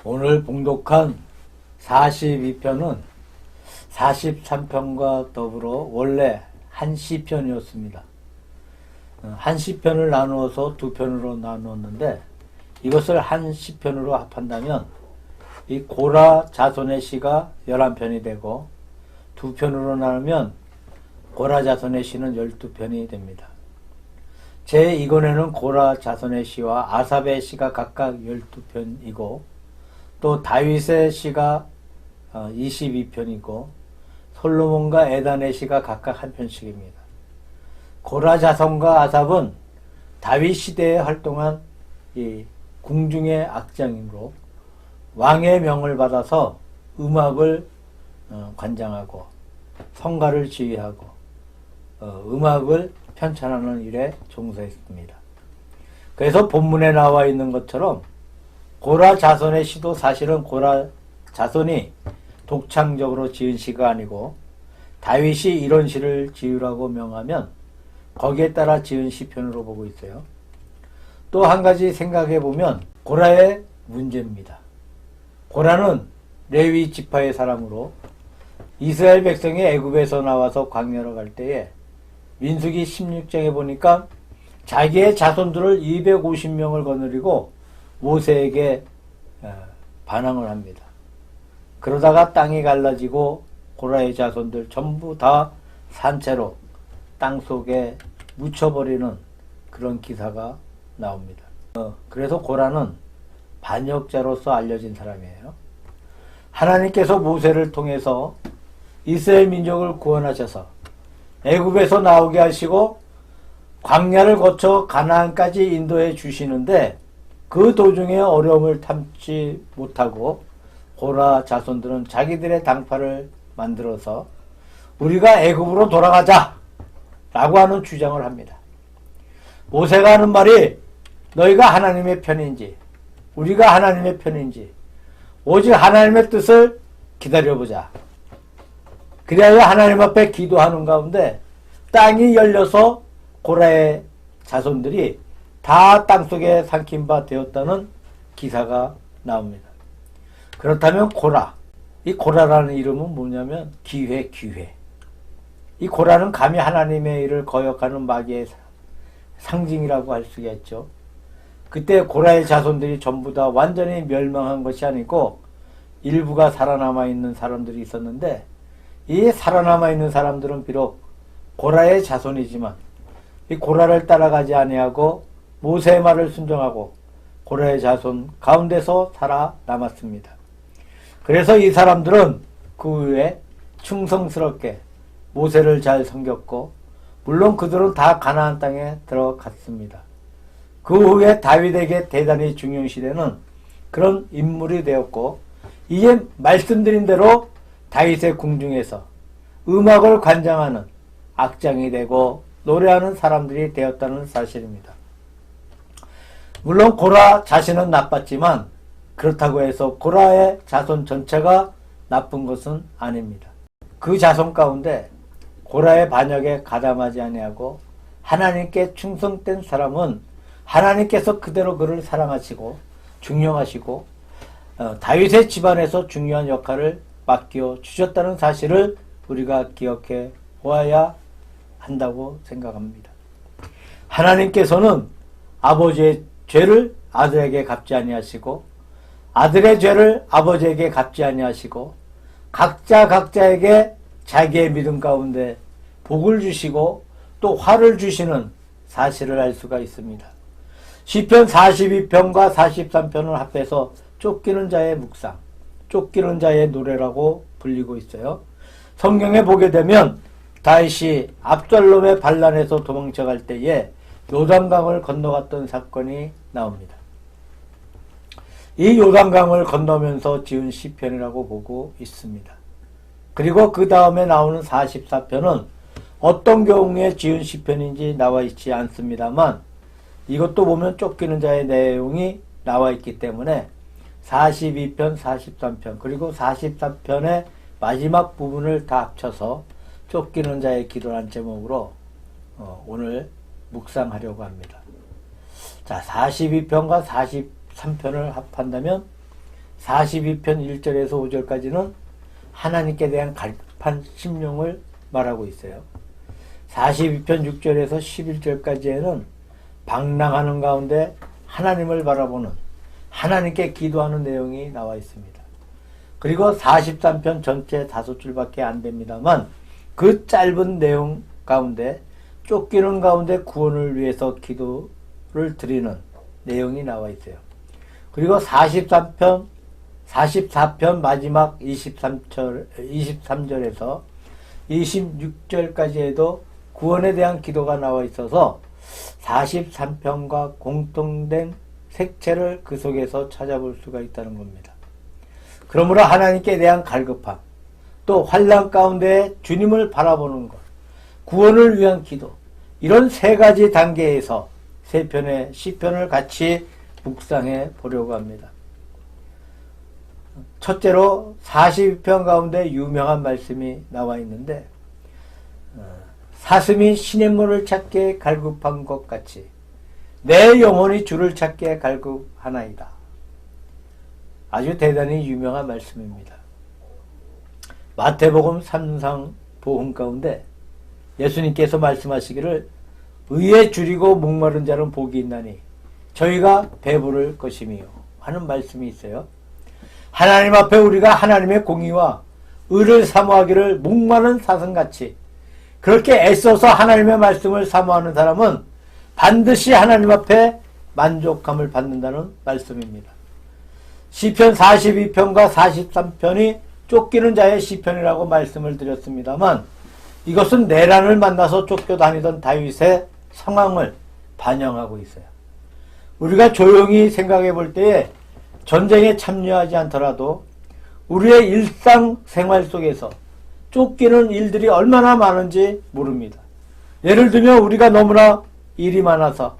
오늘 봉독한 42편은 43편과 더불어 원래 한 시편이었습니다. 한 시편을 나누어서 두 편으로 나누었는데 이것을 한 시편으로 합한다면 이 고라 자손의 시가 11편이 되고 두 편으로 나누면 고라 자손의 시는 12편이 됩니다. 제 2권에는 고라 자손의 시와 아삽의 시가 각각 12편이고 또 다윗의 시가 22편이고 솔로몬과 에단의 시가 각각 한 편씩입니다. 고라 자손과 아삽은 다윗 시대에 활동한 이 궁중의 악장이므로 왕의 명을 받아서 음악을 관장하고 성가를 지휘하고 음악을 편찬하는 일에 종사했습니다. 그래서 본문에 나와 있는 것처럼 고라 자손의 시도 사실은 고라 자손이 독창적으로 지은 시가 아니고 다윗이 이런 시를 지으라고 명하면 거기에 따라 지은 시편으로 보고 있어요. 또 한 가지 생각해 보면 고라의 문제입니다. 고라는 레위 지파의 사람으로 이스라엘 백성이 애굽에서 나와서 광야로 갈 때에 민수기 16장에 보니까 자기의 자손들을 250명을 거느리고 모세에게 반항을 합니다. 그러다가 땅이 갈라지고 고라의 자손들 전부 다 산채로 땅속에 묻혀버리는 그런 기사가 나옵니다. 그래서 고라는 반역자로서 알려진 사람이에요. 하나님께서 모세를 통해서 이스라엘 민족을 구원하셔서 애굽에서 나오게 하시고 광야를 거쳐 가나안까지 인도해 주시는데 그 도중에 어려움을 참지 못하고 고라 자손들은 자기들의 당파를 만들어서 우리가 애굽으로 돌아가자 라고 하는 주장을 합니다. 모세가 하는 말이 너희가 하나님의 편인지 우리가 하나님의 편인지 오직 하나님의 뜻을 기다려보자. 그래야 하나님 앞에 기도하는 가운데 땅이 열려서 고라의 자손들이 다 땅속에 삼킨 바 되었다는 기사가 나옵니다. 그렇다면 고라, 이 고라라는 이름은 뭐냐면 기회. 이 고라는 감히 하나님의 일을 거역하는 마귀의 상징이라고 할 수가 있죠. 그때 고라의 자손들이 전부 다 완전히 멸망한 것이 아니고 일부가 살아남아 있는 사람들이 있었는데 이 살아남아 있는 사람들은 비록 고라의 자손이지만 이 고라를 따라가지 아니하고 모세의 말을 순종하고 고라의 자손 가운데서 살아남았습니다. 그래서 이 사람들은 그 후에 충성스럽게 모세를 잘 섬겼고 물론 그들은 다 가나안 땅에 들어갔습니다. 그 후에 다윗에게 대단히 중요시되는 그런 인물이 되었고 이게 말씀드린 대로 다윗의 궁중에서 음악을 관장하는 악장이 되고 노래하는 사람들이 되었다는 사실입니다. 물론 고라 자신은 나빴지만 그렇다고 해서 고라의 자손 전체가 나쁜 것은 아닙니다. 그 자손 가운데 고라의 반역에 가담하지 아니하고 하나님께 충성된 사람은 하나님께서 그대로 그를 사랑하시고 중용하시고 다윗의 집안에서 중요한 역할을 맡겨 주셨다는 사실을 우리가 기억해 보아야 한다고 생각합니다. 하나님께서는 아버지의 죄를 아들에게 갚지 아니하시고 아들의 죄를 아버지에게 갚지 아니하시고 각자에게 자기의 믿음 가운데 복을 주시고 또 화를 주시는 사실을 알 수가 있습니다. 시편 42편과 43편을 합해서 쫓기는 자의 묵상, 쫓기는 자의 노래라고 불리고 있어요. 성경에 보게 되면 다윗이 압살롬의 반란에서 도망쳐갈 때에 요단강을 건너갔던 사건이 나옵니다. 이 요단강을 건너면서 지은 시편이라고 보고 있습니다. 그리고 그 다음에 나오는 44편은 어떤 경우에 지은 시편인지 나와 있지 않습니다만 이것도 보면 쫓기는 자의 내용이 나와 있기 때문에 42편, 43편 그리고 43편의 마지막 부분을 다 합쳐서 쫓기는 자의 기도라는 제목으로 오늘 묵상하려고 합니다. 자, 42편과 43편을 합한다면 42편 1절에서 5절까지는 하나님께 대한 갈급한 심령을 말하고 있어요. 42편 6절에서 11절까지에는 방랑하는 가운데 하나님을 바라보는, 하나님께 기도하는 내용이 나와 있습니다. 그리고 43편 전체 5줄밖에 안 됩니다만 그 짧은 내용 가운데 쫓기는 가운데 구원을 위해서 기도를 드리는 내용이 나와 있어요. 그리고 44편 마지막 23절에서 26절까지에도 구원에 대한 기도가 나와 있어서 43편과 공통된 색채를 그 속에서 찾아볼 수가 있다는 겁니다. 그러므로 하나님께 대한 갈급함, 또 환난 가운데 주님을 바라보는 것, 구원을 위한 기도, 이런 세 가지 단계에서 세 편의 시편을 같이 묵상해 보려고 합니다. 첫째로 42편 가운데 유명한 말씀이 나와 있는데, 사슴이 시냇물을 찾게 갈급한 것 같이 내 영혼이 주를 찾게 갈급하나이다. 아주 대단히 유명한 말씀입니다. 마태복음 3상 보험 가운데 예수님께서 말씀하시기를 의에 줄이고 목마른 자는 복이 있나니 저희가 배부를 것이며 하는 말씀이 있어요. 하나님 앞에 우리가 하나님의 공의와 의를 사모하기를 목마른 사슴같이 그렇게 애써서 하나님의 말씀을 사모하는 사람은 반드시 하나님 앞에 만족함을 받는다는 말씀입니다. 시편 42편과 43편이 쫓기는 자의 시편이라고 말씀을 드렸습니다만 이것은 내란을 만나서 쫓겨다니던 다윗의 상황을 반영하고 있어요. 우리가 조용히 생각해 볼 때에 전쟁에 참여하지 않더라도 우리의 일상생활 속에서 쫓기는 일들이 얼마나 많은지 모릅니다. 예를 들면 우리가 너무나 일이 많아서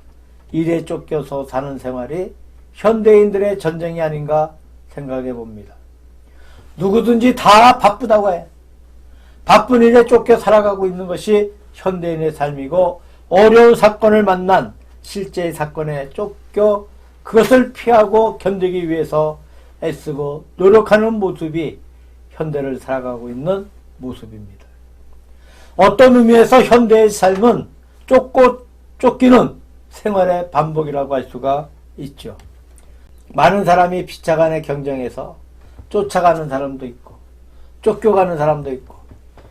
일에 쫓겨서 사는 생활이 현대인들의 전쟁이 아닌가 생각해 봅니다. 누구든지 다 바쁘다고 해. 바쁜 일에 쫓겨 살아가고 있는 것이 현대인의 삶이고 어려운 사건을 만난 실제의 사건에 쫓겨 그것을 피하고 견디기 위해서 애쓰고 노력하는 모습이 현대를 살아가고 있는 모습입니다. 어떤 의미에서 현대의 삶은 쫓기는 생활의 반복이라고 할 수가 있죠. 많은 사람이 피차간의 경쟁에서 쫓아가는 사람도 있고 쫓겨가는 사람도 있고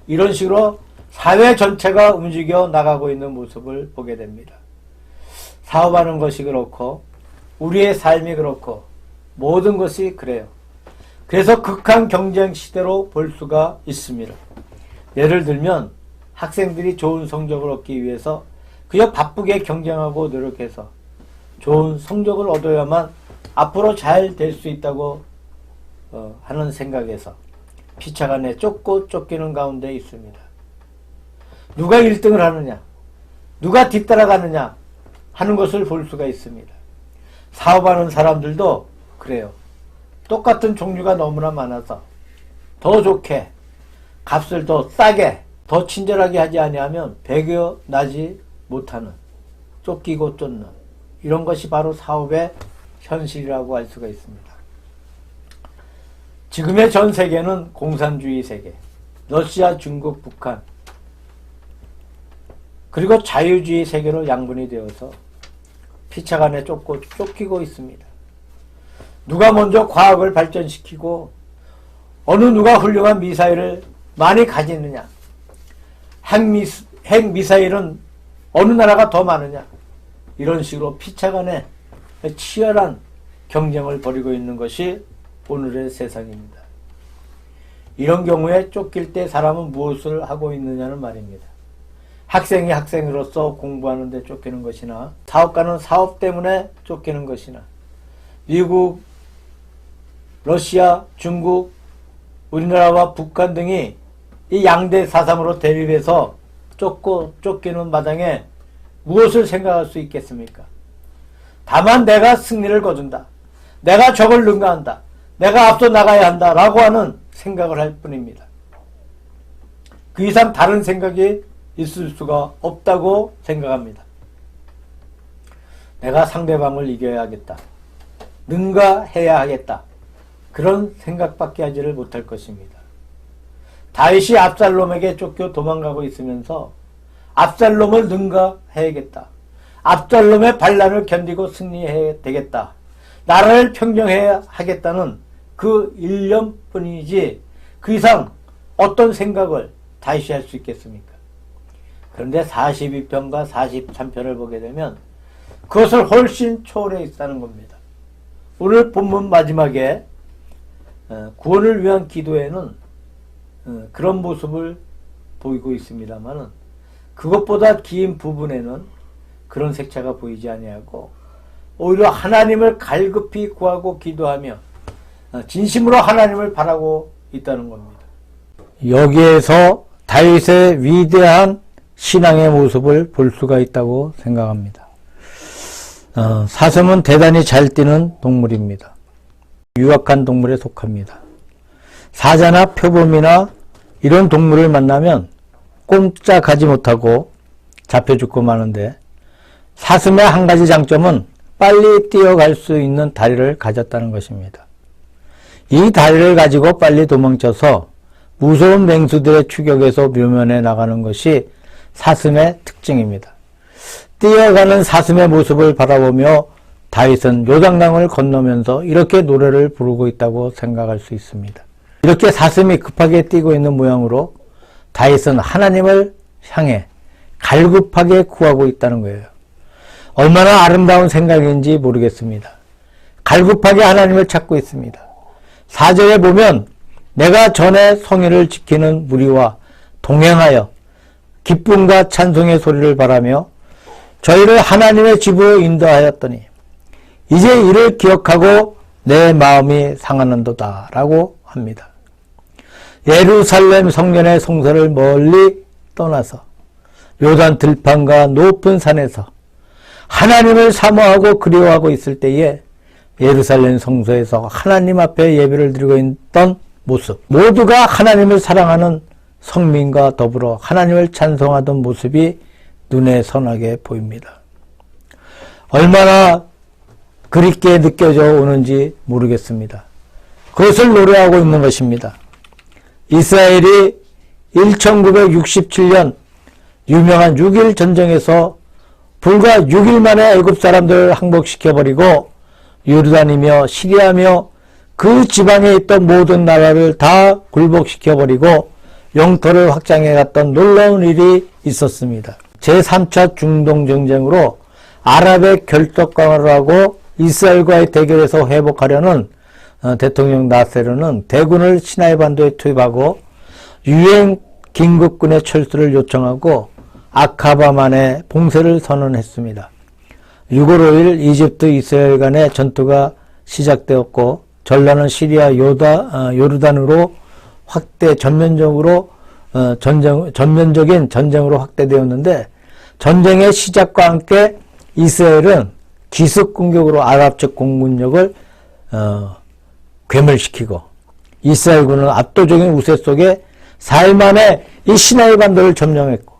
이런 식으로 사회 전체가 움직여 나가고 있는 모습을 보게 됩니다. 사업하는 것이 그렇고 우리의 삶이 그렇고 모든 것이 그래요. 그래서 극한 경쟁 시대로 볼 수가 있습니다. 예를 들면 학생들이 좋은 성적을 얻기 위해서 그저 바쁘게 경쟁하고 노력해서 좋은 성적을 얻어야만 앞으로 잘 될 수 있다고 하는 생각에서 피차간에 쫓기는 가운데 있습니다. 누가 1등을 하느냐, 누가 뒤따라가느냐 하는 것을 볼 수가 있습니다. 사업하는 사람들도 그래요. 똑같은 종류가 너무나 많아서 더 좋게, 값을 더 싸게, 더 친절하게 하지 아니하면 배겨나지 못하는, 쫓기고 쫓는 이런 것이 바로 사업의 현실이라고 할 수가 있습니다. 지금의 전 세계는 공산주의 세계, 러시아, 중국, 북한 그리고 자유주의 세계로 양분이 되어서 피차간에 쫓기고 있습니다. 누가 먼저 과학을 발전시키고 어느 누가 훌륭한 미사일을 많이 가지느냐, 핵미사일은 어느 나라가 더 많으냐, 이런 식으로 피차간에 치열한 경쟁을 벌이고 있는 것이 오늘의 세상입니다. 이런 경우에 쫓길 때 사람은 무엇을 하고 있느냐는 말입니다. 학생이 학생으로서 공부하는 데 쫓기는 것이나 사업가는 사업 때문에 쫓기는 것이나 미국, 러시아, 중국, 우리나라와 북한 등이 이 양대 사상으로 대립해서 쫓기는 마당에 무엇을 생각할 수 있겠습니까? 다만 내가 승리를 거둔다. 내가 적을 능가한다. 내가 앞서 나가야 한다. 라고 하는 생각을 할 뿐입니다. 그 이상 다른 생각이 있을 수가 없다고 생각합니다. 내가 상대방을 이겨야 하겠다. 능가해야 하겠다. 그런 생각밖에 하지를 못할 것입니다. 다윗이 압살롬에게 쫓겨 도망가고 있으면서 압살롬을 능가해야겠다. 압살롬의 반란을 견디고 승리해야 되겠다. 나라를 평정해야 하겠다는 그 일념뿐이지 그 이상 어떤 생각을 다윗이 할 수 있겠습니까? 그런데 42편과 43편을 보게 되면 그것을 훨씬 초월해 있다는 겁니다. 오늘 본문 마지막에 구원을 위한 기도에는 그런 모습을 보이고 있습니다만은 그것보다 긴 부분에는 그런 색채가 보이지 아니하고 오히려 하나님을 갈급히 구하고 기도하며 진심으로 하나님을 바라고 있다는 겁니다. 여기에서 다윗의 위대한 신앙의 모습을 볼 수가 있다고 생각합니다. 사슴은 대단히 잘 뛰는 동물입니다. 유약한 동물에 속합니다. 사자나 표범이나 이런 동물을 만나면 꼼짝하지 못하고 잡혀 죽고 마는데 사슴의 한 가지 장점은 빨리 뛰어갈 수 있는 다리를 가졌다는 것입니다. 이 다리를 가지고 빨리 도망쳐서 무서운 맹수들의 추격에서 묘면해 나가는 것이 사슴의 특징입니다. 뛰어가는 사슴의 모습을 바라보며 다윗은 요단강을 건너면서 이렇게 노래를 부르고 있다고 생각할 수 있습니다. 이렇게 사슴이 급하게 뛰고 있는 모양으로 다윗은 하나님을 향해 갈급하게 구하고 있다는 거예요. 얼마나 아름다운 생각인지 모르겠습니다. 갈급하게 하나님을 찾고 있습니다. 4절에 보면 내가 전에 성의를 지키는 무리와 동행하여 기쁨과 찬송의 소리를 바라며 저희를 하나님의 집으로 인도하였더니 이제 이를 기억하고 내 마음이 상하는도다 라고 합니다. 예루살렘 성전의 성소를 멀리 떠나서 요단 들판과 높은 산에서 하나님을 사모하고 그리워하고 있을 때에 예루살렘 성소에서 하나님 앞에 예배를 드리고 있던 모습, 모두가 하나님을 사랑하는 성민과 더불어 하나님을 찬송하던 모습이 눈에 선하게 보입니다. 얼마나 그립게 느껴져 오는지 모르겠습니다. 그것을 노래하고 있는 것입니다. 이스라엘이 1967년 유명한 6.1 전쟁에서 불과 6일 만에 애굽 사람들을 항복시켜버리고 요르단이며 시리아며 그 지방에 있던 모든 나라를 다 굴복시켜버리고 영토를 확장해 갔던 놀라운 일이 있었습니다. 제3차 중동전쟁으로 아랍의 결속강화를 하고 이스라엘과의 대결에서 회복하려는 대통령 나세르는 대군을 시나이 반도에 투입하고 유엔 긴급군의 철수를 요청하고 아카바만의 봉쇄를 선언했습니다. 6월 5일 이집트 이스라엘 간의 전투가 시작되었고 전라는 시리아 요르단으로 전면적인 전쟁으로 확대되었는데 전쟁의 시작과 함께 이스라엘은 기습 공격으로 아랍 측 공군력을 괴멸시키고 이스라엘군은 압도적인 우세 속에 4일 만에 이 시나이 반도를 점령했고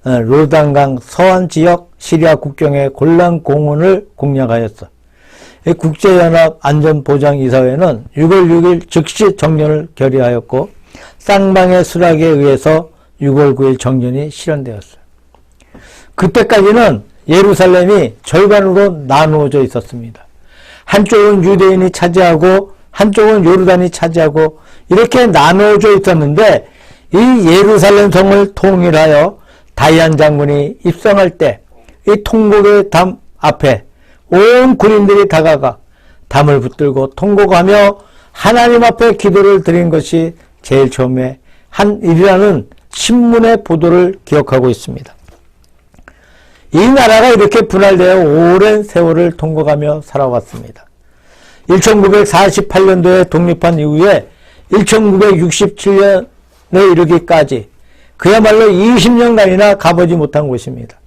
요르단강 서안 지역 시리아 국경의 골란 공원을 공략하였어. 국제연합 안전보장이사회는 6월 6일 즉시 정전을 결의하였고 쌍방의 수락에 의해서 6월 9일 정전이 실현되었어요. 그때까지는 예루살렘이 절반으로 나누어져 있었습니다. 한쪽은 유대인이 차지하고 한쪽은 요르단이 차지하고 이렇게 나누어져 있었는데 이 예루살렘 성을 통일하여 다이안 장군이 입성할 때 이 통곡의 담 앞에 온 군인들이 다가가 담을 붙들고 통곡하며 하나님 앞에 기도를 드린 것이 제일 처음에 한 일이라는 신문의 보도를 기억하고 있습니다. 이 나라가 이렇게 분할되어 오랜 세월을 통곡하며 살아왔습니다. 1948년도에 독립한 이후에 1967년에 이르기까지 그야말로 20년간이나 가보지 못한 곳입니다.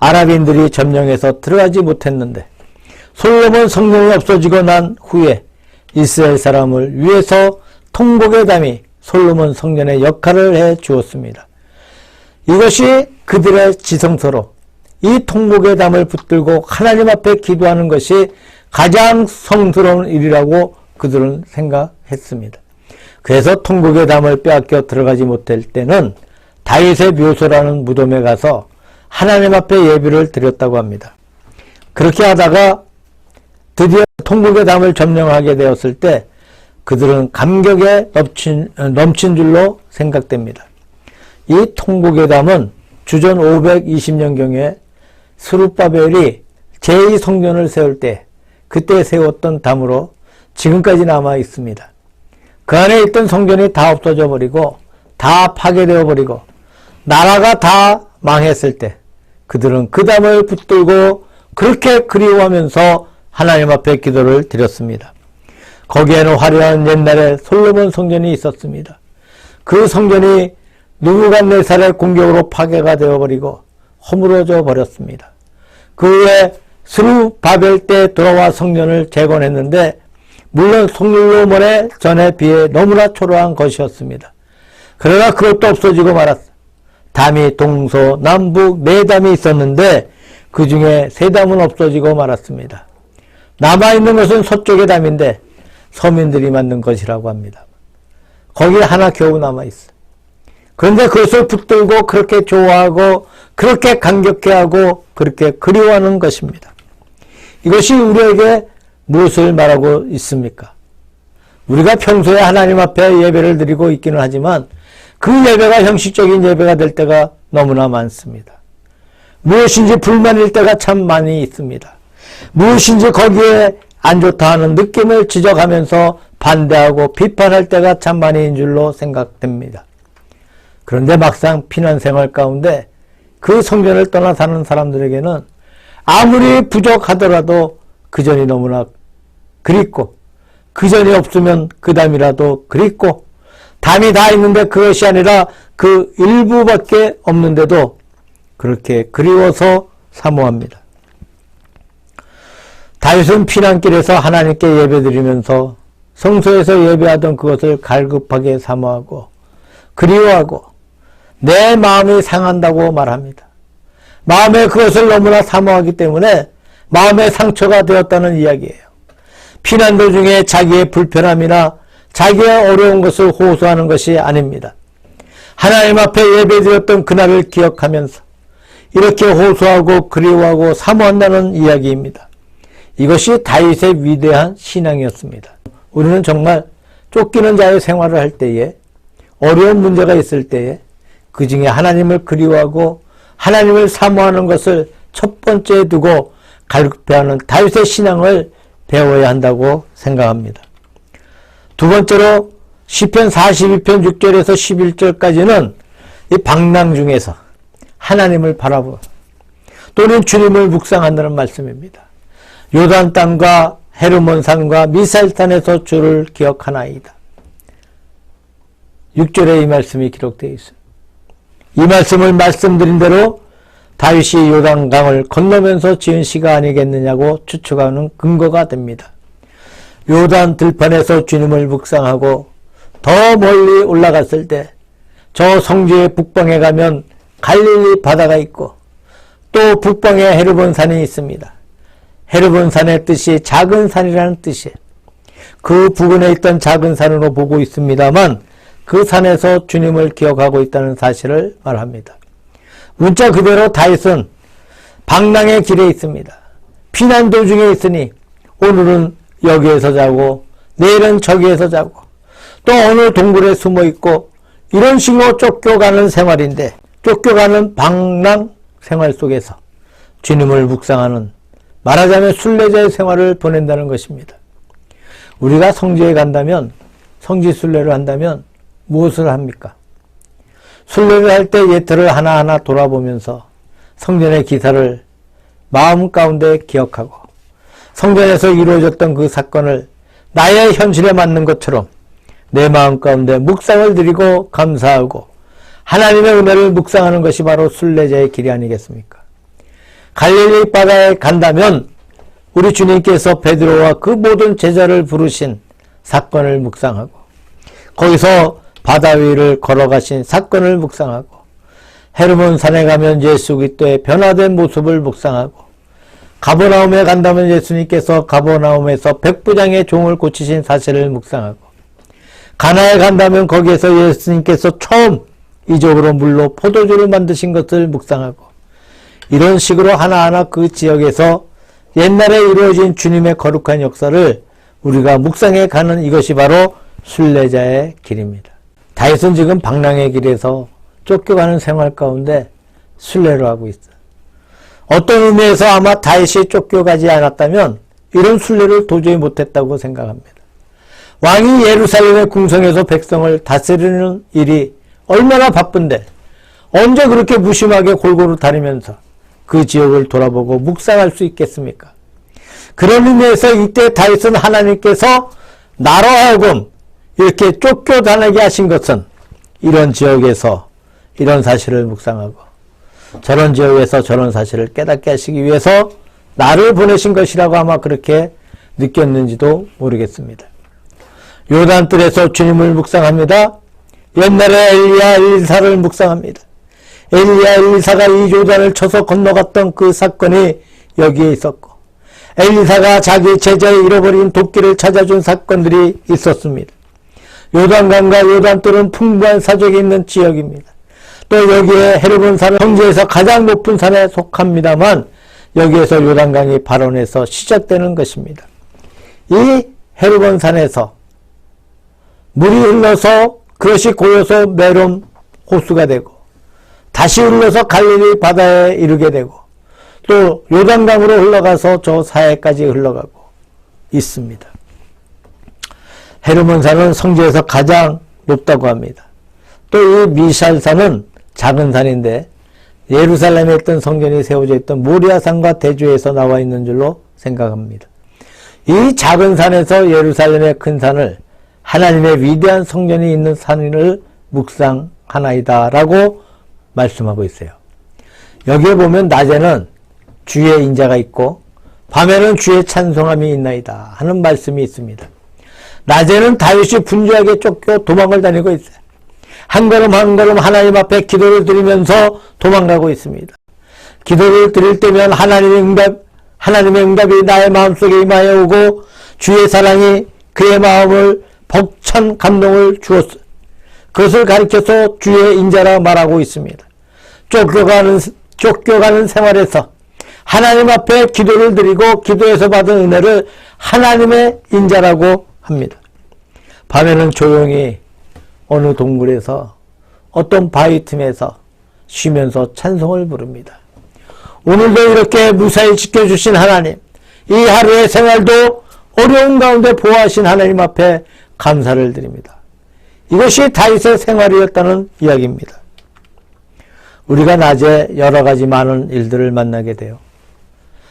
아랍인들이 점령해서 들어가지 못했는데 솔로몬 성전이 없어지고 난 후에 이스라엘 사람을 위해서 통곡의 담이 솔로몬 성전의 역할을 해 주었습니다. 이것이 그들의 지성소로 이 통곡의 담을 붙들고 하나님 앞에 기도하는 것이 가장 성스러운 일이라고 그들은 생각했습니다. 그래서 통곡의 담을 빼앗겨 들어가지 못할 때는 다윗의 묘소라는 무덤에 가서 하나님 앞에 예배를 드렸다고 합니다. 그렇게 하다가 드디어 통곡의 담을 점령하게 되었을 때 그들은 감격에 넘친 줄로 생각됩니다. 이 통곡의 담은 주전 520년경에 스룹바벨이 제2성전을 세울 때 그때 세웠던 담으로 지금까지 남아 있습니다. 그 안에 있던 성전이 다 없어져 버리고 다 파괴되어 버리고 나라가 다 망했을 때 그들은 그 담을 붙들고 그렇게 그리워하면서 하나님 앞에 기도를 드렸습니다. 거기에는 화려한 옛날에 솔로몬 성전이 있었습니다. 그 성전이 느부갓네살의 공격으로 파괴가 되어버리고 허물어져 버렸습니다. 그 후에 스룹바벨 때 돌아와 성전을 재건했는데 물론 솔로몬의 전에 비해 너무나 초라한 것이었습니다. 그러나 그것도 없어지고 말았어요. 담이 동서, 남북 네 담이 있었는데 그 중에 세 담은 없어지고 말았습니다. 남아있는 것은 서쪽의 담인데 서민들이 만든 것이라고 합니다. 거기 하나 겨우 남아있어요. 그런데 그것을 붙들고 그렇게 좋아하고 그렇게 감격해하고 그렇게 그리워하는 것입니다. 이것이 우리에게 무엇을 말하고 있습니까? 우리가 평소에 하나님 앞에 예배를 드리고 있기는 하지만 그 예배가 형식적인 예배가 될 때가 너무나 많습니다. 무엇인지 불만일 때가 참 많이 있습니다. 무엇인지 거기에 안 좋다 하는 느낌을 지적하면서 반대하고 비판할 때가 참 많이인 줄로 생각됩니다. 그런데 막상 피난생활 가운데 그 성전을 떠나 사는 사람들에게는 아무리 부족하더라도 그 전이 너무나 그립고 그 전이 없으면 그 담이라도 그립고 담이 다 있는데 그것이 아니라 그 일부밖에 없는데도 그렇게 그리워서 사모합니다. 다윗은 피난길에서 하나님께 예배드리면서 성소에서 예배하던 그것을 갈급하게 사모하고 그리워하고 내 마음이 상한다고 말합니다. 마음에 그것을 너무나 사모하기 때문에 마음의 상처가 되었다는 이야기예요. 피난 도중에 자기의 불편함이나 자기의 어려운 것을 호소하는 것이 아닙니다. 하나님 앞에 예배드렸던 그날을 기억하면서 이렇게 호소하고 그리워하고 사모한다는 이야기입니다. 이것이 다윗의 위대한 신앙이었습니다. 우리는 정말 쫓기는 자의 생활을 할 때에 어려운 문제가 있을 때에 그 중에 하나님을 그리워하고 하나님을 사모하는 것을 첫 번째에 두고 갈급해하는 다윗의 신앙을 배워야 한다고 생각합니다. 두 번째로 시편 42편 6절에서 11절까지는 이 방랑 중에서 하나님을 바라보고 또는 주님을 묵상한다는 말씀입니다. 요단 땅과 헤르몬 산과 미살산에서 주를 기억하나이다. 6절에 이 말씀이 기록되어 있어요. 이 말씀을 말씀드린 대로 다윗이 요단강을 건너면서 지은 시가 아니겠느냐고 추측하는 근거가 됩니다. 요단 들판에서 주님을 묵상하고 더 멀리 올라갔을 때 저 성지의 북방에 가면 갈릴리 바다가 있고 또 북방에 헤르본 산이 있습니다. 헤르본 산의 뜻이 작은 산이라는 뜻이에요. 그 부근에 있던 작은 산으로 보고 있습니다만 그 산에서 주님을 기억하고 있다는 사실을 말합니다. 문자 그대로 다윗은 방랑의 길에 있습니다. 피난 도중에 있으니 오늘은 여기에서 자고 내일은 저기에서 자고 또 어느 동굴에 숨어 있고 이런 식으로 쫓겨가는 생활인데 쫓겨가는 방랑 생활 속에서 주님을 묵상하는 말하자면 순례자의 생활을 보낸다는 것입니다. 우리가 성지에 간다면 성지순례를 한다면 무엇을 합니까? 순례를 할 때 예틀을 하나하나 돌아보면서 성전의 기사를 마음 가운데 기억하고 성전에서 이루어졌던 그 사건을 나의 현실에 맞는 것처럼 내 마음 가운데 묵상을 드리고 감사하고 하나님의 은혜를 묵상하는 것이 바로 순례자의 길이 아니겠습니까? 갈릴리 바다에 간다면 우리 주님께서 베드로와 그 모든 제자를 부르신 사건을 묵상하고 거기서 바다 위를 걸어가신 사건을 묵상하고 헤르몬 산에 가면 예수 그리스도의 변화된 모습을 묵상하고 가버나움에 간다면 예수님께서 가버나움에서 백부장의 종을 고치신 사실을 묵상하고, 가나에 간다면 거기에서 예수님께서 처음 이적으로 물로 포도주를 만드신 것을 묵상하고, 이런 식으로 하나하나 그 지역에서 옛날에 이루어진 주님의 거룩한 역사를 우리가 묵상해 가는 이것이 바로 순례자의 길입니다. 다윗은 지금 방랑의 길에서 쫓겨가는 생활 가운데 순례를 하고 있어요. 어떤 의미에서 아마 다윗이 쫓겨가지 않았다면 이런 순례를 도저히 못했다고 생각합니다. 왕이 예루살렘의 궁성에서 백성을 다스리는 일이 얼마나 바쁜데 언제 그렇게 무심하게 골고루 다니면서 그 지역을 돌아보고 묵상할 수 있겠습니까? 그런 의미에서 이때 다윗은 하나님께서 나로 하여금 이렇게 쫓겨다니게 하신 것은 이런 지역에서 이런 사실을 묵상하고 저런 지역에서 저런 사실을 깨닫게 하시기 위해서 나를 보내신 것이라고 아마 그렇게 느꼈는지도 모르겠습니다. 요단뜰에서 주님을 묵상합니다. 옛날에 엘리야 엘리사를 묵상합니다. 엘리야 엘리사가 이 요단을 쳐서 건너갔던 그 사건이 여기에 있었고, 엘리사가 자기 제자의 잃어버린 도끼를 찾아준 사건들이 있었습니다. 요단강과 요단뜰은 풍부한 사적이 있는 지역입니다. 또 여기에 헤르본 산은 성지에서 가장 높은 산에 속합니다만 여기에서 요단강이 발원해서 시작되는 것입니다. 이 헤르본 산에서 물이 흘러서 그것이 고여서 메론 호수가 되고 다시 흘러서 갈릴리 바다에 이르게 되고 또 요단강으로 흘러가서 저 사해까지 흘러가고 있습니다. 헤르몬산은 성지에서 가장 높다고 합니다. 또 이 미샬산은 작은 산인데 예루살렘에 있던 성전이 세워져 있던 모리아산과 대조해서 나와 있는 줄로 생각합니다. 이 작은 산에서 예루살렘의 큰 산을 하나님의 위대한 성전이 있는 산을 묵상하나이다 라고 말씀하고 있어요. 여기에 보면 낮에는 주의 인자가 있고 밤에는 주의 찬송함이 있나이다 하는 말씀이 있습니다. 낮에는 다윗이 분주하게 쫓겨 도망을 다니고 있어요. 한 걸음 한 걸음 하나님 앞에 기도를 드리면서 도망가고 있습니다. 기도를 드릴 때면 하나님의 응답이 나의 마음속에 임하여 오고 주의 사랑이 그의 마음을 벅찬 감동을 주었어요. 그것을 가리켜서 주의 인자라 말하고 있습니다. 쫓겨가는 생활에서 하나님 앞에 기도를 드리고 기도에서 받은 은혜를 하나님의 인자라고 합니다. 밤에는 조용히 어느 동굴에서 어떤 바위 틈에서 쉬면서 찬송을 부릅니다. 오늘도 이렇게 무사히 지켜주신 하나님, 이 하루의 생활도 어려운 가운데 보호하신 하나님 앞에 감사를 드립니다. 이것이 다윗의 생활이었다는 이야기입니다. 우리가 낮에 여러 가지 많은 일들을 만나게 돼요.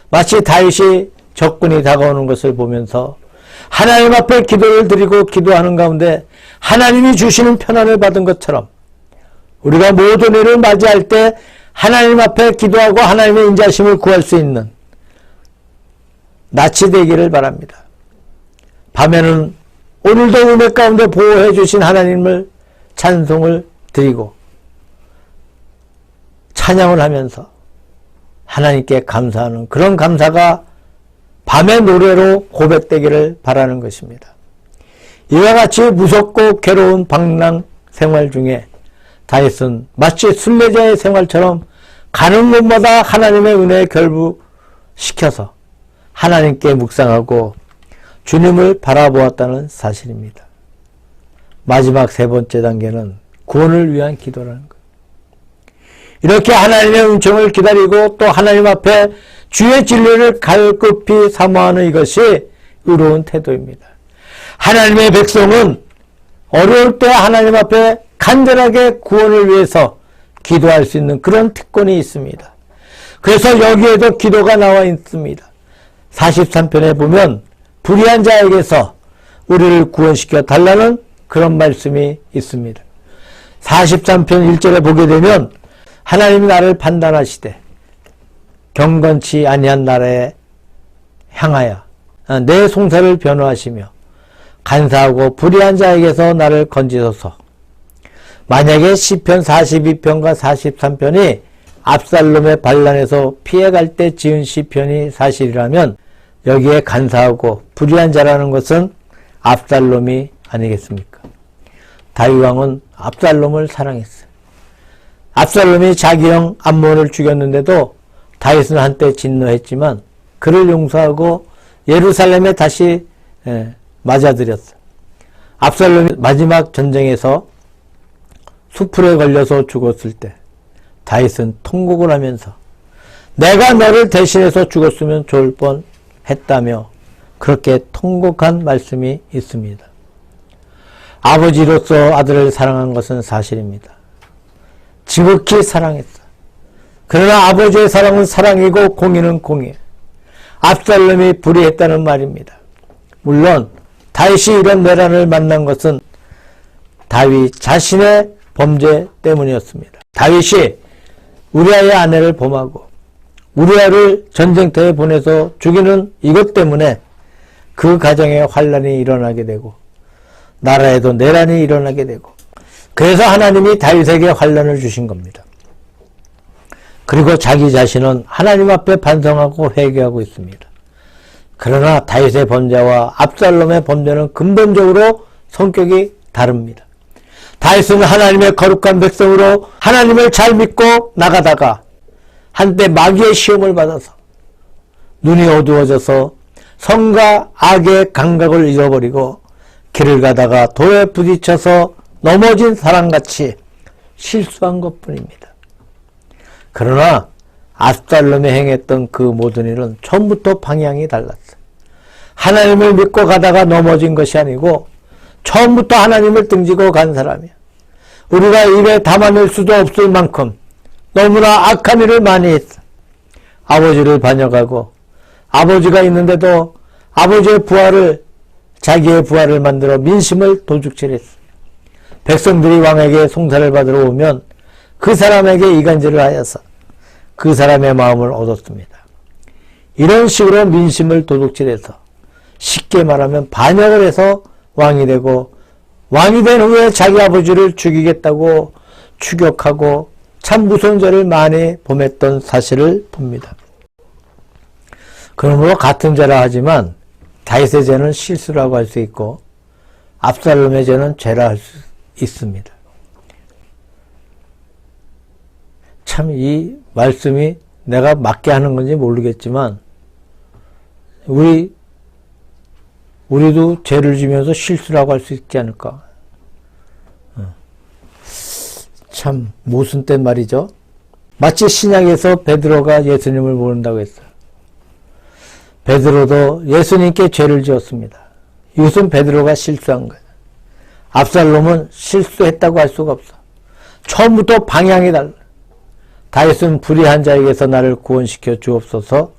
마치 다윗이 적군이 다가오는 것을 보면서 하나님 앞에 기도를 드리고 기도하는 가운데 하나님이 주시는 편안을 받은 것처럼 우리가 모든 일을 맞이할 때 하나님 앞에 기도하고 하나님의 인자심을 구할 수 있는 낮이 되기를 바랍니다. 밤에는 오늘도 은혜 가운데 보호해 주신 하나님을 찬송을 드리고 찬양을 하면서 하나님께 감사하는 그런 감사가 밤의 노래로 고백되기를 바라는 것입니다. 이와 같이 무섭고 괴로운 방랑 생활 중에 다윗은 마치 순례자의 생활처럼 가는 곳마다 하나님의 은혜에 결부시켜서 하나님께 묵상하고 주님을 바라보았다는 사실입니다. 마지막 세 번째 단계는 구원을 위한 기도라는 것. 이렇게 하나님의 은총을 기다리고 또 하나님 앞에 주의 진리를 갈급히 사모하는 이것이 의로운 태도입니다. 하나님의 백성은 어려울 때 하나님 앞에 간절하게 구원을 위해서 기도할 수 있는 그런 특권이 있습니다. 그래서 여기에도 기도가 나와 있습니다. 43편에 보면 불의한 자에게서 우리를 구원시켜 달라는 그런 말씀이 있습니다. 43편 1절에 보게 되면 하나님이 나를 판단하시되 경건치 아니한 나라에 향하여 내 송사를 변호하시며 간사하고 불의한 자에게서 나를 건지소서. 만약에 시편 42편과 43편이 압살롬의 반란에서 피해갈 때 지은 시편이 사실이라면 여기에 간사하고 불의한 자라는 것은 압살롬이 아니겠습니까? 다윗 왕은 압살롬을 사랑했어요. 압살롬이 자기 형 암몬을 죽였는데도 다윗은 한때 진노했지만 그를 용서하고 예루살렘에 다시 맞아들였어요. 압살롬이 마지막 전쟁에서 수풀에 걸려서 죽었을 때 다윗은 통곡을 하면서 내가 너를 대신해서 죽었으면 좋을 뻔했다며 그렇게 통곡한 말씀이 있습니다. 아버지로서 아들을 사랑한 것은 사실입니다. 지극히 사랑했어. 그러나 아버지의 사랑은 사랑이고 공의는 공의예요. 압살롬이 불의했다는 말입니다. 물론 다윗이 이런 내란을 만난 것은 다윗 자신의 범죄 때문이었습니다. 다윗이 우리아의 아내를 범하고 우리아를 전쟁터에 보내서 죽이는 이것 때문에 그 가정에 환란이 일어나게 되고 나라에도 내란이 일어나게 되고 그래서 하나님이 다윗에게 환란을 주신 겁니다. 그리고 자기 자신은 하나님 앞에 반성하고 회개하고 있습니다. 그러나 다윗의 범죄와 압살롬의 범죄는 근본적으로 성격이 다릅니다. 다윗은 하나님의 거룩한 백성으로 하나님을 잘 믿고 나가다가 한때 마귀의 시험을 받아서 눈이 어두워져서 선과 악의 감각을 잃어버리고 길을 가다가 돌에 부딪혀서 넘어진 사람같이 실수한 것뿐입니다. 그러나 압살롬이 행했던 그 모든 일은 처음부터 방향이 달랐어요. 하나님을 믿고 가다가 넘어진 것이 아니고 처음부터 하나님을 등지고 간 사람이야. 우리가 입에 담아낼 수도 없을 만큼 너무나 악한 일을 많이 했어. 아버지를 반역하고 아버지가 있는데도 아버지의 부하를 자기의 부하를 만들어 민심을 도둑질했어. 백성들이 왕에게 송사를 받으러 오면 그 사람에게 이간질을 하여서 그 사람의 마음을 얻었습니다. 이런 식으로 민심을 도둑질해서 쉽게 말하면 반역을 해서 왕이 되고 왕이 된 후에 자기 아버지를 죽이겠다고 추격하고 참 무서운 죄를 많이 범했던 사실을 봅니다. 그러므로 같은 죄라 하지만 다윗의 죄는 실수라고 할 수 있고 압살롬의 죄는 죄라 할 수 있습니다. 참 이 말씀이 내가 맞게 하는 건지 모르겠지만 우리도 죄를 지면서 실수라고 할 수 있지 않을까. 참 모순된 말이죠. 마치 신약에서 베드로가 예수님을 모른다고 했어요. 베드로도 예수님께 죄를 지었습니다. 이것은 베드로가 실수한 거예요. 압살롬은 실수했다고 할 수가 없어. 처음부터 방향이 달라. 다윗은 불의한 자에게서 나를 구원시켜 주옵소서.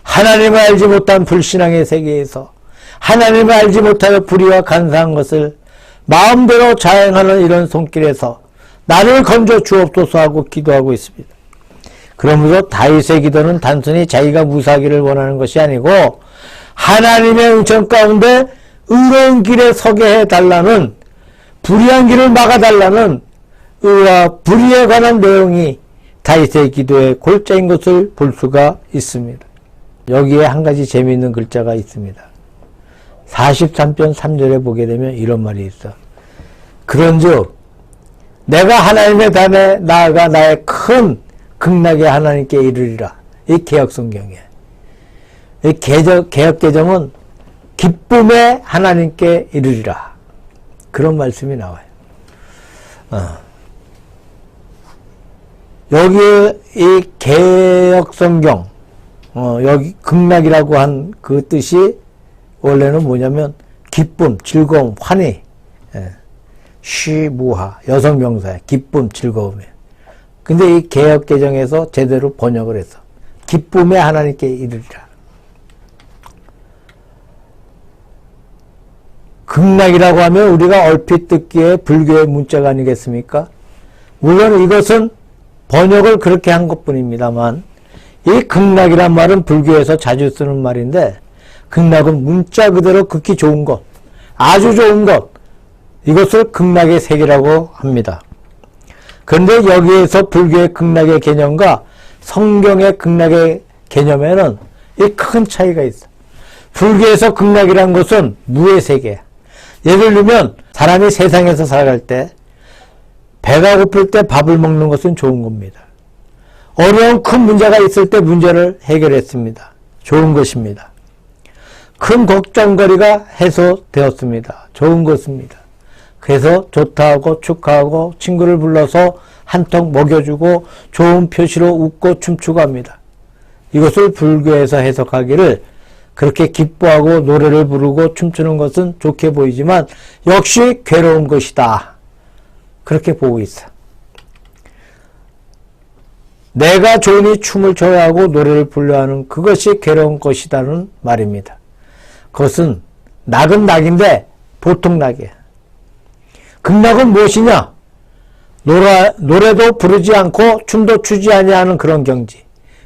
하나님을 알지 못한 불신앙의 세계에서 하나님을 알지 못하여 불의와 간사한 것을 마음대로 자행하는 이런 손길에서 나를 건져 주옵소서 하고 기도하고 있습니다. 그러므로 다윗의 기도는 단순히 자기가 무사하기를 원하는 것이 아니고 하나님의 은총 가운데 의로운 길에 서게 해달라는, 불의한 길을 막아달라는 의와 불의에 관한 내용이 다윗의 기도의 골자인 것을 볼 수가 있습니다. 여기에 한 가지 재미있는 글자가 있습니다. 43편 3절에 보게 되면 이런 말이 있어. 그런즉 내가 하나님의 단에 나아가 나의 큰 극락의 하나님께 이르리라. 이 개혁성경이에요. 이 개혁개정은 기쁨의 하나님께 이르리라. 그런 말씀이 나와요. 여기 이 개혁성경, 여기 극락이라고 한 그 뜻이 원래는 뭐냐면 기쁨, 즐거움, 환희, 쉬무하, 여성명사야. 기쁨, 즐거움이에요. 근데 이 개혁개정에서 제대로 번역을 해서 기쁨의 하나님께 이르리라. 극락이라고 하면 우리가 얼핏 듣기에 불교의 문자가 아니겠습니까? 물론 이것은 번역을 그렇게 한 것뿐입니다만 이 극락이란 말은 불교에서 자주 쓰는 말인데 극락은 문자 그대로 극히 좋은 것, 아주 좋은 것, 이것을 극락의 세계라고 합니다. 그런데 여기에서 불교의 극락의 개념과 성경의 극락의 개념에는 이 큰 차이가 있어. 불교에서 극락이란 것은 무의 세계야. 예를 들면 사람이 세상에서 살아갈 때 배가 고플 때 밥을 먹는 것은 좋은 겁니다. 어려운 큰 문제가 있을 때 문제를 해결했습니다. 좋은 것입니다. 큰 걱정거리가 해소되었습니다. 좋은 것입니다. 그래서 좋다고 축하하고 친구를 불러서 한턱 먹여주고 좋은 표시로 웃고 춤추고 합니다. 이것을 불교에서 해석하기를 그렇게 기뻐하고 노래를 부르고 춤추는 것은 좋게 보이지만 역시 괴로운 것이다. 그렇게 보고 있어. 내가 좋으니 춤을 춰야 하고 노래를 불러야 하는 그것이 괴로운 것이다는 말입니다. 그것은 낙은 낙인데 보통 낙이야. 극락은 무엇이냐? 노래도 부르지 않고 춤도 추지 아니하는 그런 경지.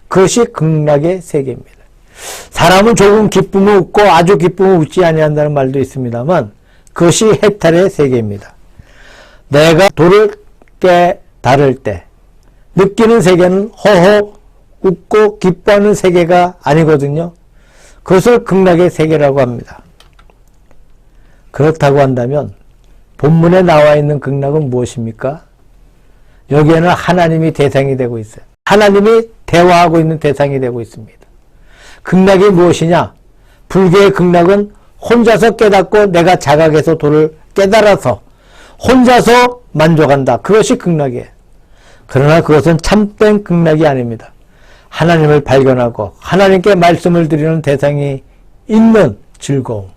그것이 극락의 세계입니다. 사람은 조금 기쁘면 웃고 아주 기쁘면 웃지 아니한다는 말도 있습니다만 그것이 해탈의 세계입니다. 내가 돌을 깨달을 때 느끼는 세계는 호호 웃고 기뻐하는 세계가 아니거든요. 그것을 극락의 세계라고 합니다. 그렇다고 한다면 본문에 나와 있는 극락은 무엇입니까? 여기에는 하나님이 대상이 되고 있어요. 하나님이 대화하고 있는 대상이 되고 있습니다. 극락이 무엇이냐? 불교의 극락은 혼자서 깨닫고 내가 자각해서 도를 깨달아서 혼자서 만족한다. 그것이 극락이에요. 그러나 그것은 참된 극락이 아닙니다. 하나님을 발견하고 하나님께 말씀을 드리는 대상이 있는 즐거움.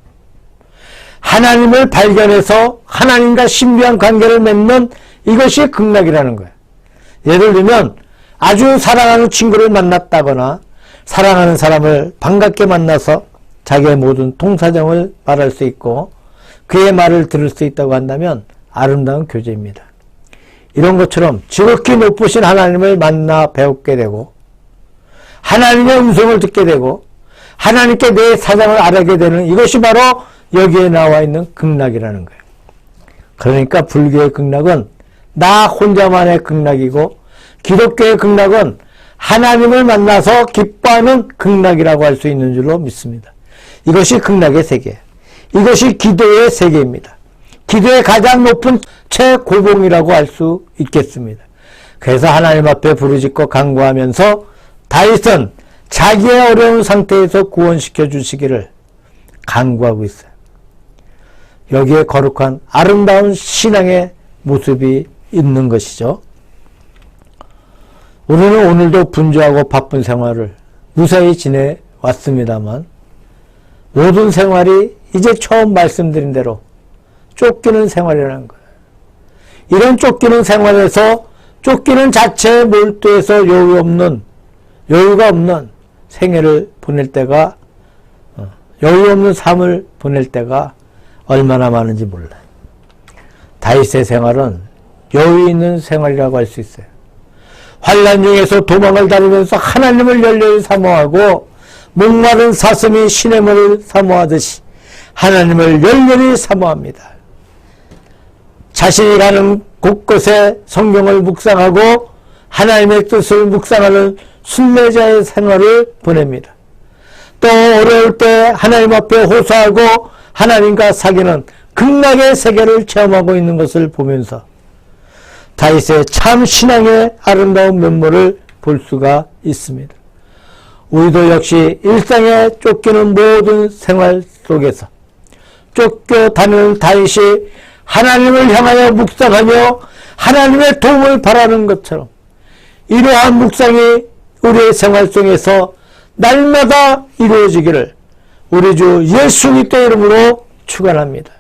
하나님을 발견해서 하나님과 신비한 관계를 맺는 이것이 극락이라는 거예요. 예를 들면 아주 사랑하는 친구를 만났다거나 사랑하는 사람을 반갑게 만나서 자기의 모든 통사정을 말할 수 있고 그의 말을 들을 수 있다고 한다면 아름다운 교제입니다. 이런 것처럼 지극히 높으신 하나님을 만나 배우게 되고 하나님의 음성을 듣게 되고 하나님께 내 사정을 알게 되는 이것이 바로 여기에 나와 있는 극락이라는 거예요. 그러니까 불교의 극락은 나 혼자만의 극락이고 기독교의 극락은 하나님을 만나서 기뻐하는 극락이라고 할 수 있는 줄로 믿습니다. 이것이 극락의 세계, 이것이 기도의 세계입니다. 기도의 가장 높은 최고봉이라고 할 수 있겠습니다. 그래서 하나님 앞에 부르짖고 간구하면서 다윗은 자기의 어려운 상태에서 구원시켜 주시기를 간구하고 있어요. 여기에 거룩한 아름다운 신앙의 모습이 있는 것이죠. 우리는 오늘도 분주하고 바쁜 생활을 무사히 지내왔습니다만 모든 생활이 이제 처음 말씀드린 대로 쫓기는 생활이라는 거예요. 이런 쫓기는 생활에서 쫓기는 자체에 몰두해서 여유가 없는 생애를 보낼 때가 여유 없는 삶을 보낼 때가 얼마나 많은지 몰라요. 다윗의 생활은 여유 있는 생활이라고 할 수 있어요. 환난 중에서 도망을 다니면서 하나님을 열렬히 사모하고 목마른 사슴이 시냇물을 사모하듯이 하나님을 열렬히 사모합니다. 자신이 가는 곳곳에 성경을 묵상하고 하나님의 뜻을 묵상하는 순례자의 생활을 보냅니다. 또 어려울 때 하나님 앞에 호소하고 하나님과 사귀는 극락의 세계를 체험하고 있는 것을 보면서 다윗의 참 신앙의 아름다운 면모를 볼 수가 있습니다. 우리도 역시 일상에 쫓기는 모든 생활 속에서 쫓겨다니는 다윗이 하나님을 향하여 묵상하며 하나님의 도움을 바라는 것처럼 이러한 묵상이 우리의 생활 속에서 날마다 이루어지기를 우리 주 예수 그리스도의 이름으로 축원합니다.